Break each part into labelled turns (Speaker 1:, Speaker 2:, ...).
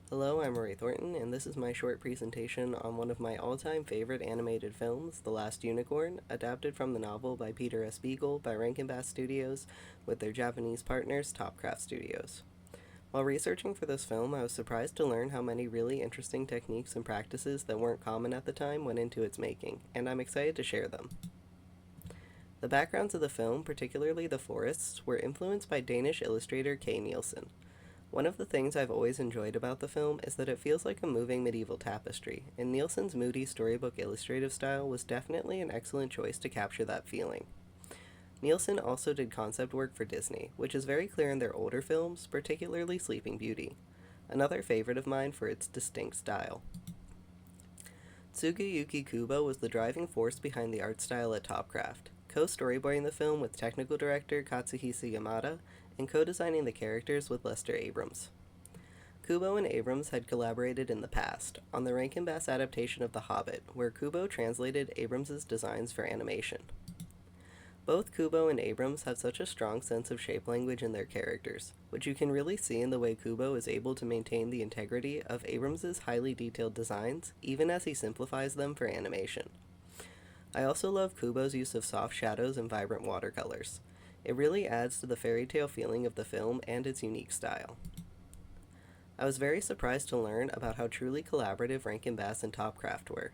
Speaker 1: Hello, I'm Rori Thornton, and this is my short presentation on one of my all-time favorite animated films, The Last Unicorn, adapted from the novel by Peter S. Beagle by Rankin Bass Studios with their Japanese partners, Topcraft Studios. While researching for this film, I was surprised to learn how many really interesting techniques and practices that weren't common at the time went into its making, and I'm excited to share them. The backgrounds of the film, particularly the forests, were influenced by Danish illustrator K. Nielsen. One of the things I've always enjoyed about the film is that it feels like a moving medieval tapestry, and Nielsen's moody storybook illustrative style was definitely an excellent choice to capture that feeling. Nielsen also did concept work for Disney, which is very clear in their older films, particularly Sleeping Beauty, another favorite of mine for its distinct style. Tsugayuki Kubo was the driving force behind the art style at Topcraft, co-storyboarding the film with technical director Katsuhisa Yamada, and co-designing the characters with Lester Abrams. Kubo and Abrams had collaborated in the past, on the Rankin Bass adaptation of The Hobbit, where Kubo translated Abrams' designs for animation. Both Kubo and Abrams have such a strong sense of shape language in their characters, which you can really see in the way Kubo is able to maintain the integrity of Abrams' highly detailed designs, even as he simplifies them for animation. I also love Kubo's use of soft shadows and vibrant watercolors. It really adds to the fairy tale feeling of the film and its unique style. I was very surprised to learn about how truly collaborative Rankin Bass and Topcraft were.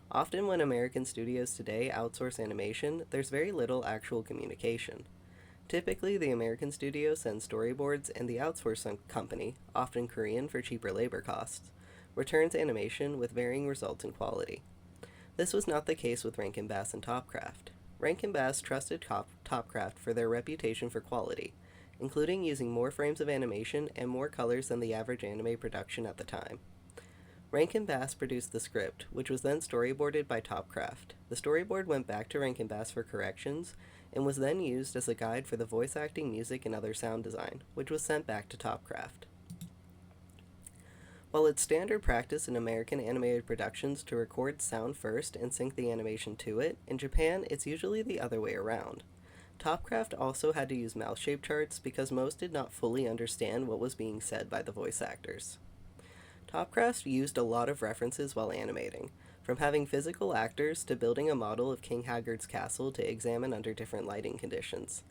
Speaker 1: Often when American studios today outsource animation, there's very little actual communication. Typically, the American studio sends storyboards and the outsource company, often Korean for cheaper labor costs, returns animation with varying results in quality. This was not the case with Rankin Bass and Topcraft. Rankin Bass trusted Topcraft for their reputation for quality, including using more frames of animation and more colors than the average anime production at the time. Rankin Bass produced the script, which was then storyboarded by Topcraft. The storyboard went back to Rankin Bass for corrections, and was then used as a guide for the voice acting, music, and other sound design, which was sent back to Topcraft. While it's standard practice in American animated productions to record sound first and sync the animation to it, in Japan it's usually the other way around. Topcraft also had to use mouth shape charts because most did not fully understand what was being said by the voice actors. Topcraft used a lot of references while animating, from having physical actors to building a model of King Haggard's castle to examine under different lighting conditions.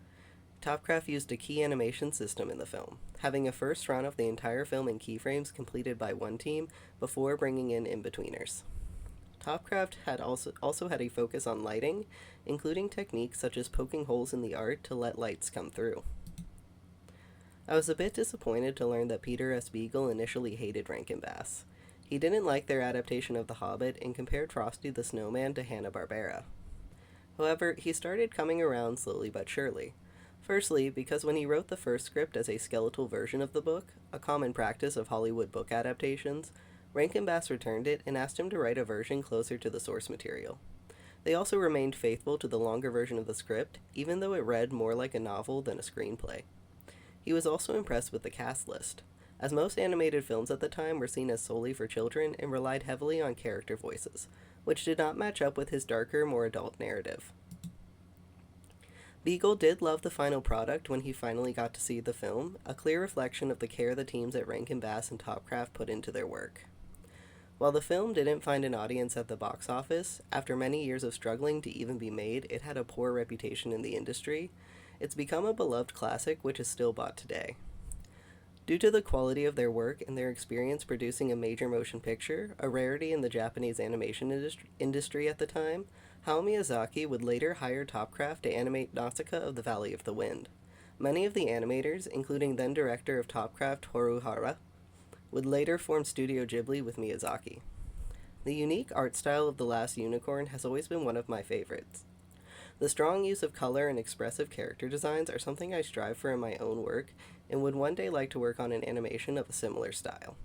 Speaker 1: Topcraft used a key animation system in the film, having a first run of the entire film in keyframes completed by one team before bringing in in-betweeners. Topcraft had also had a focus on lighting, including techniques such as poking holes in the art to let lights come through. I was a bit disappointed to learn that Peter S. Beagle initially hated Rankin Bass. He didn't like their adaptation of The Hobbit and compared Frosty the Snowman to Hanna-Barbera. However, he started coming around slowly but surely. Firstly, because when he wrote the first script as a skeletal version of the book, a common practice of Hollywood book adaptations, Rankin Bass returned it and asked him to write a version closer to the source material. They also remained faithful to the longer version of the script, even though it read more like a novel than a screenplay. He was also impressed with the cast list, as most animated films at the time were seen as solely for children and relied heavily on character voices, which did not match up with his darker, more adult narrative. Beagle did love the final product when he finally got to see the film, a clear reflection of the care the teams at Rankin Bass and Topcraft put into their work. While the film didn't find an audience at the box office, after many years of struggling to even be made, it had a poor reputation in the industry. It's become a beloved classic which is still bought today. Due to the quality of their work and their experience producing a major motion picture, a rarity in the Japanese animation industry at the time, Hayao Miyazaki would later hire Topcraft to animate Nausicaa of the Valley of the Wind. Many of the animators, including then director of Topcraft Toru Hara, would later form Studio Ghibli with Miyazaki. The unique art style of The Last Unicorn has always been one of my favorites. The strong use of color and expressive character designs are something I strive for in my own work and would one day like to work on an animation of a similar style.